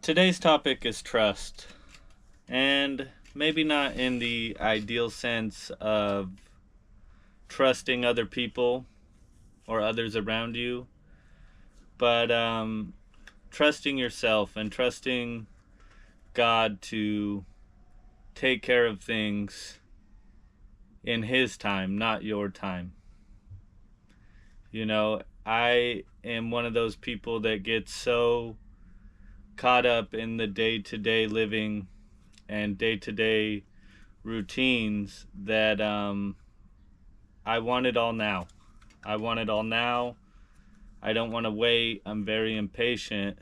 Today's topic is trust, and maybe not in the ideal sense of trusting other people or others around you, but trusting yourself and trusting God to take care of things in His time, not your time. I am one of those people that gets so caught up in the day to day living and day to day routines that I want it all now. I want it all now. I don't want to wait. I'm very impatient.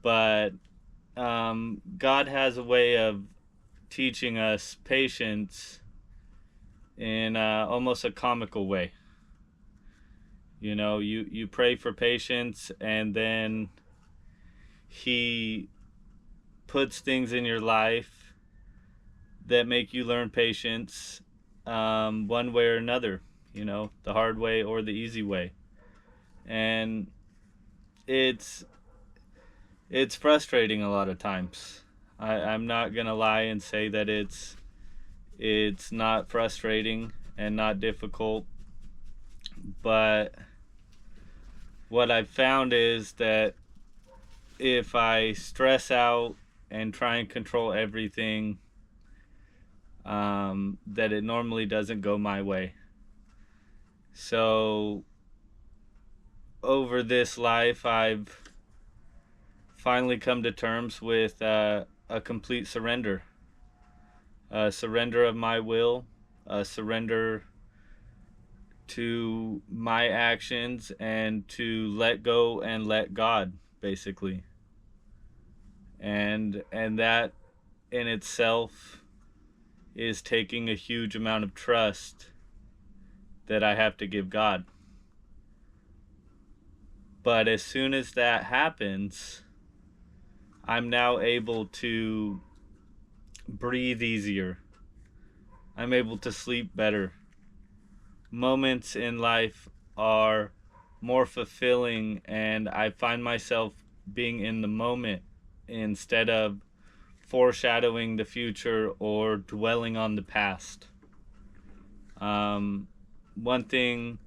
But God has a way of teaching us patience in almost a comical way. You pray for patience, and then He puts things in your life that make you learn patience, one way or another, the hard way or the easy way. And it's frustrating a lot of times. I'm not gonna lie and say that it's not frustrating and not difficult, but what I've found is that if I stress out and try and control everything, that it normally doesn't go my way. So over this life, I've finally come to terms with a complete surrender. A surrender of my will, a surrender to my actions, and to let go and let God, basically. And that in itself is taking a huge amount of trust that I have to give God. But as soon as that happens, I'm now able to breathe easier. I'm able to sleep better. Moments in life are more fulfilling, and I find myself being in the moment instead of foreshadowing the future or dwelling on the past. One thing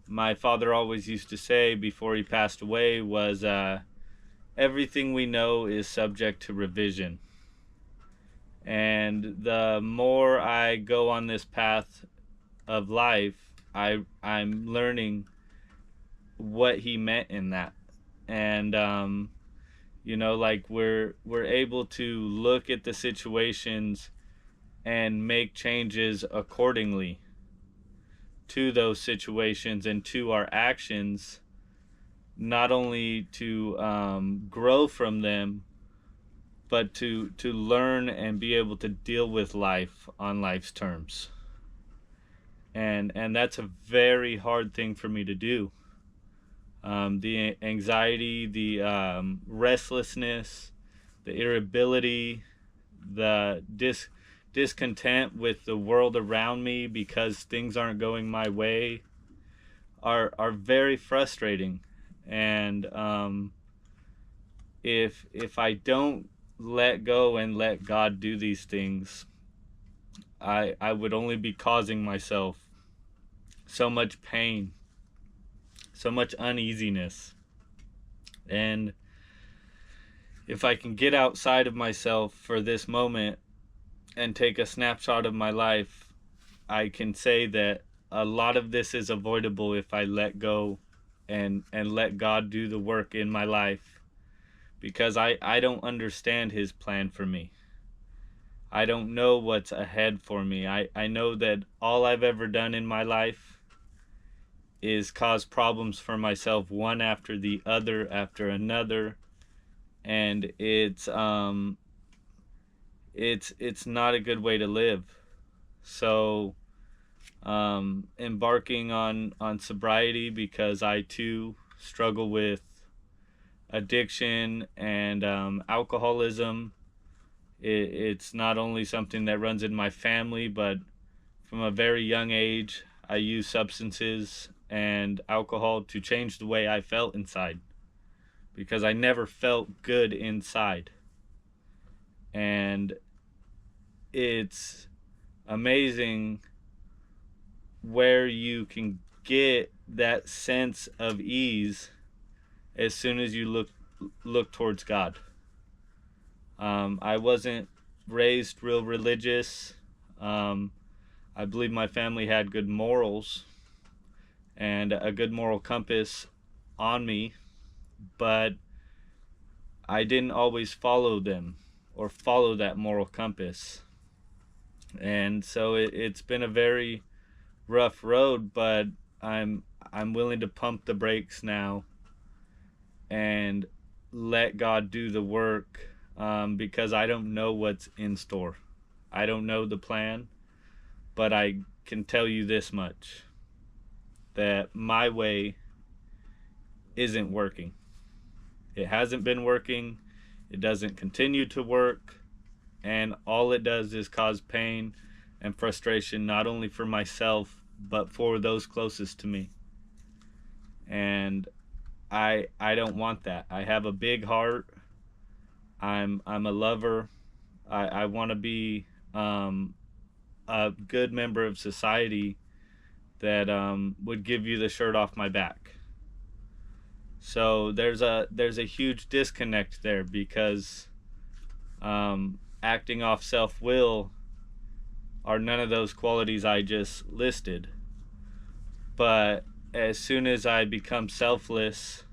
my father always used to say before he passed away was, everything we know is subject to revision. And the more I go on this path of life, I'm learning what he meant in that. And like we're able to look at the situations and make changes accordingly to those situations and to our actions, not only to grow from them, but to learn and be able to deal with life on life's terms. And that's a very hard thing for me to do. The anxiety, the restlessness, the irritability, the discontent with the world around me because things aren't going my way are very frustrating. And if I don't let go and let God do these things, I would only be causing myself so much pain, so much uneasiness. And if I can get outside of myself for this moment and take a snapshot of my life, I can say that a lot of this is avoidable if I let go and let God do the work in my life, because I don't understand His plan for me. I don't know what's ahead for me. I know that all I've ever done in my life is cause problems for myself, one after the other after another, and it's not a good way to live. So embarking on sobriety, because I too struggle with addiction and alcoholism. It's not only something that runs in my family, but from a very young age, I used substances and alcohol to change the way I felt inside, because I never felt good inside. And it's amazing where you can get that sense of ease as soon as you look towards God. I wasn't raised real religious. I believe my family had good morals and a good moral compass on me, but I didn't always follow them or follow that moral compass. And so it's been a very rough road, but I'm willing to pump the brakes now and let God do the work, because I don't know what's in store. I don't know the plan, but I can tell you this much, that my way isn't working. It hasn't been working. It doesn't continue to work. And all it does is cause pain and frustration, not only for myself, but for those closest to me. And I don't want that. I have a big heart. I'm a lover. I want to be a good member of society that would give you the shirt off my back. So there's a huge disconnect there, because acting off self-will are none of those qualities I just listed. But as soon as I become selfless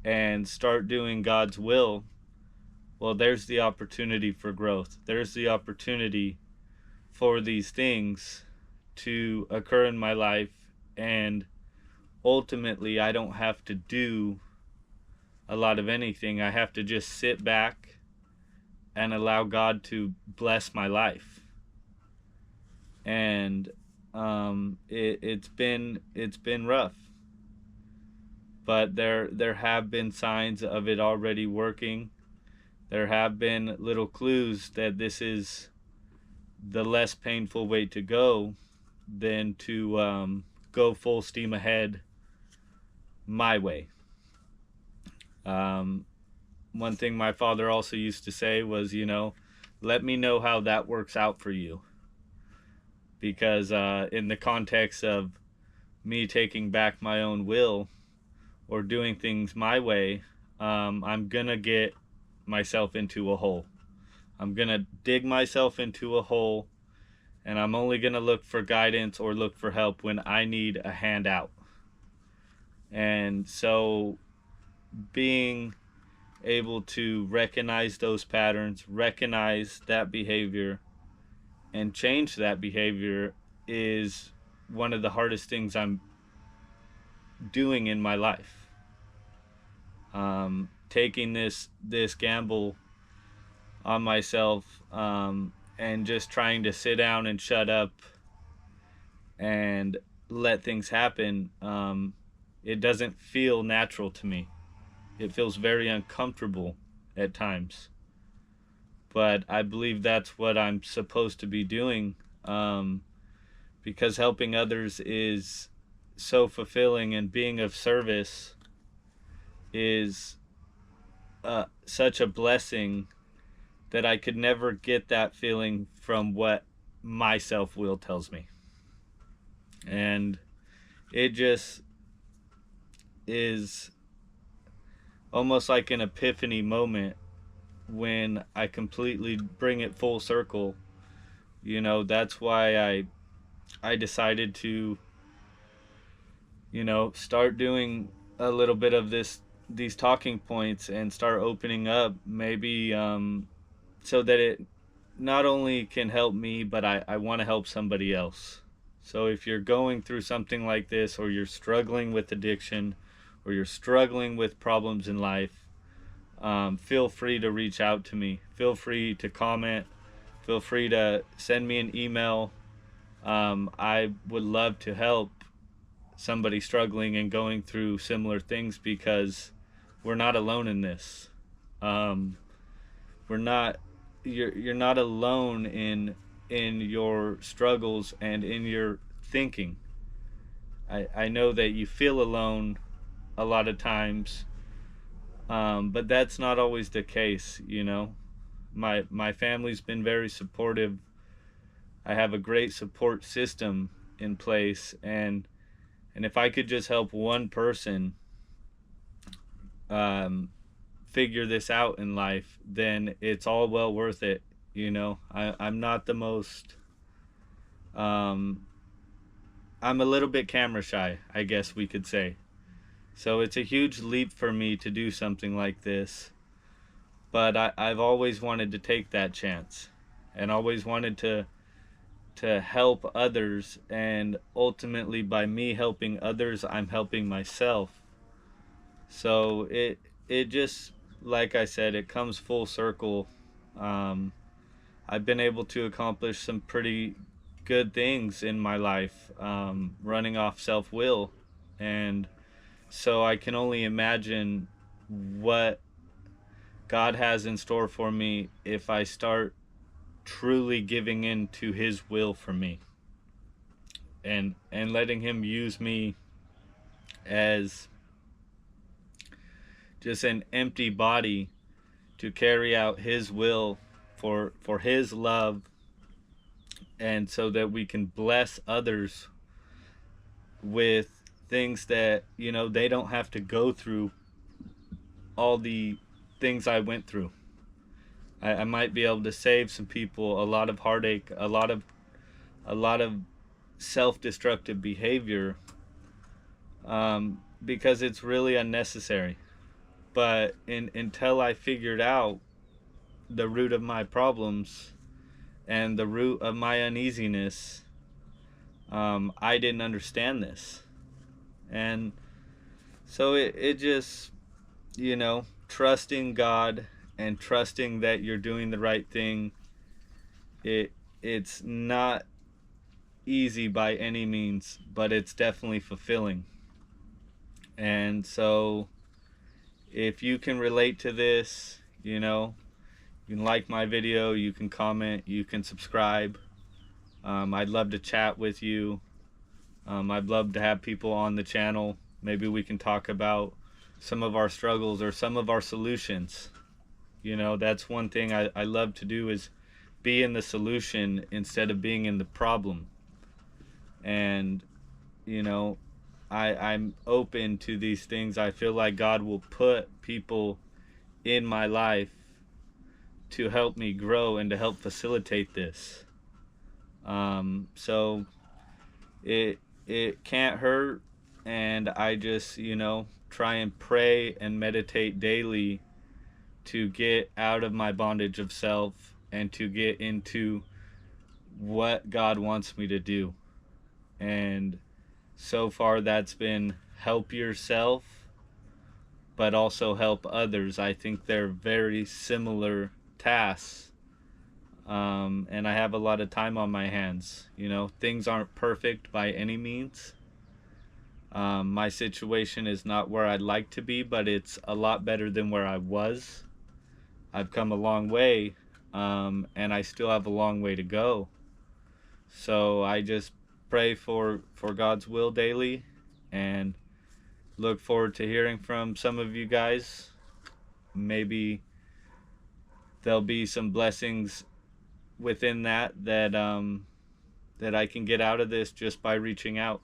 and start doing God's will, well, there's the opportunity for growth. There's the opportunity for these things to occur in my life, and ultimately I don't have to do a lot of anything. I have to just sit back and allow God to bless my life. And it's been rough, but there have been signs of it already working. There have been little clues that this is the less painful way to go than to go full steam ahead my way. One thing my father also used to say was, let me know how that works out for you. Because in the context of me taking back my own will or doing things my way, I'm going to get myself into a hole. I'm going to dig myself into a hole, and I'm only going to look for guidance or look for help when I need a hand out. And so being able to recognize those patterns, recognize that behavior, and change that behavior is one of the hardest things I'm doing in my life. Taking this gamble on myself, and just trying to sit down and shut up and let things happen, it doesn't feel natural to me. It feels very uncomfortable at times. But I believe that's what I'm supposed to be doing, because helping others is so fulfilling, and being of service is such a blessing that I could never get that feeling from what my self-will tells me. And it just is almost like an epiphany moment when I completely bring it full circle. That's why I decided to start doing a little bit of these talking points and start opening up, maybe so that it not only can help me, but I want to help somebody else. So if you're going through something like this, or you're struggling with addiction, or you're struggling with problems in life, feel free to reach out to me. Feel free to comment. Feel free to send me an email. I would love to help somebody struggling and going through similar things, because we're not alone in this. You're not alone in your struggles and in your thinking. I know that you feel alone a lot of times, But that's not always the case, you know. My family's been very supportive. I have a great support system in place, and if I could just help one person um, figure this out in life, then it's all well worth it. You know, I'm not the most. Um, I'm a little bit camera shy, I guess we could say. So it's a huge leap for me to do something like this. But I've always wanted to take that chance, and always wanted to help others, and ultimately by me helping others, I'm helping myself. So it just, like I said, it comes full circle. Um, I've been able to accomplish some pretty good things in my life, running off self will, and so I can only imagine what God has in store for me if I start truly giving in to His will for me, and letting Him use me as just an empty body to carry out His will for His love, and so that we can bless others with things that, you know, they don't have to go through all the things I went through. I might be able to save some people a lot of heartache, a lot of self-destructive behavior, because it's really unnecessary. But until I figured out the root of my problems and the root of my uneasiness, I didn't understand this. And so it just, you know, trusting God and trusting that you're doing the right thing, it's not easy by any means, but it's definitely fulfilling. And so if you can relate to this, you know, you can like my video, you can comment, you can subscribe. I'd love to chat with you. I'd love to have people on the channel. Maybe we can talk about some of our struggles or some of our solutions. You know, that's one thing I love to do, is be in the solution instead of being in the problem. And, you know, I'm open to these things. I feel like God will put people in my life to help me grow and to help facilitate this. So it can't hurt, and I just, you know, try and pray and meditate daily to get out of my bondage of self and to get into what God wants me to do. And so far that's been help yourself but also help others. I think they're very similar tasks. And I have a lot of time on my hands. You know, things aren't perfect by any means. My situation is not where I'd like to be, but it's a lot better than where I was. I've come a long way, and I still have a long way to go. So I just pray for God's will daily, and look forward to hearing from some of you guys. Maybe there'll be some blessings within that I can get out of this just by reaching out.